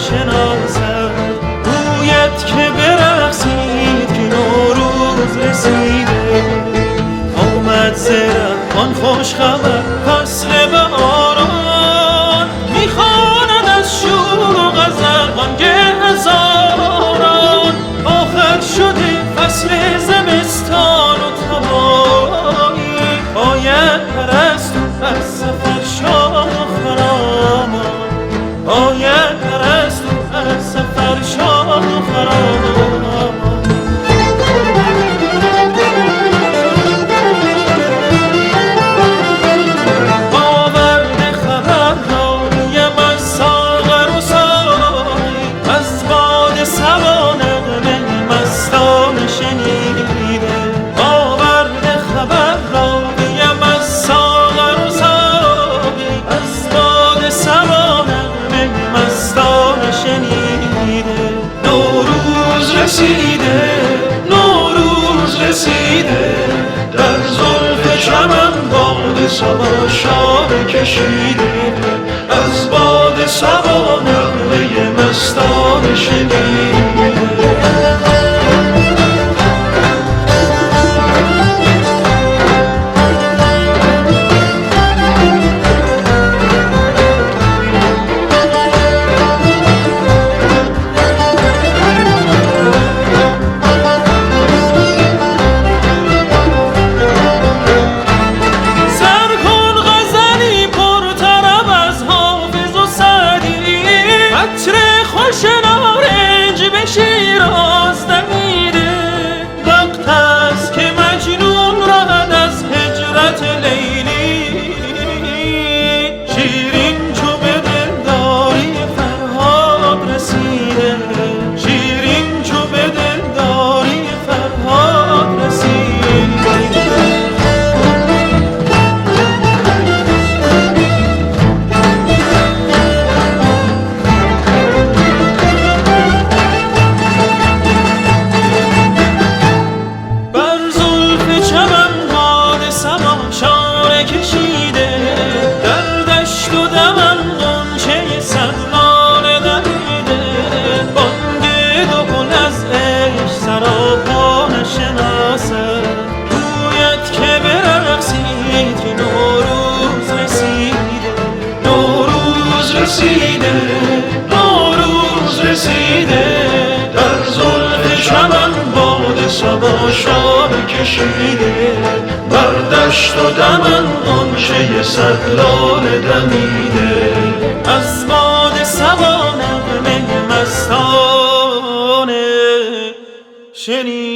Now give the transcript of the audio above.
نشناسد گوید که برقصید که نوروز رسیده آمد زرم آن خوش خبر فصل بهاران میخواند از شوق غزل بانگ هزاران آخر شده فصل زمستان و تبایی باید پرست از سفر شاه خرامان باید پرست از سفر شاه خرامان نوروز رسیده در زلف چمن باد صبا شام کشیده از باد صبا نغمه مستانه شنیده نوروز رسیده در زلف چمن باد صبا شام کشیده بر دشت و دمن غنچه صد لاله دمیده از باد صبا نغمه مستانه شنیده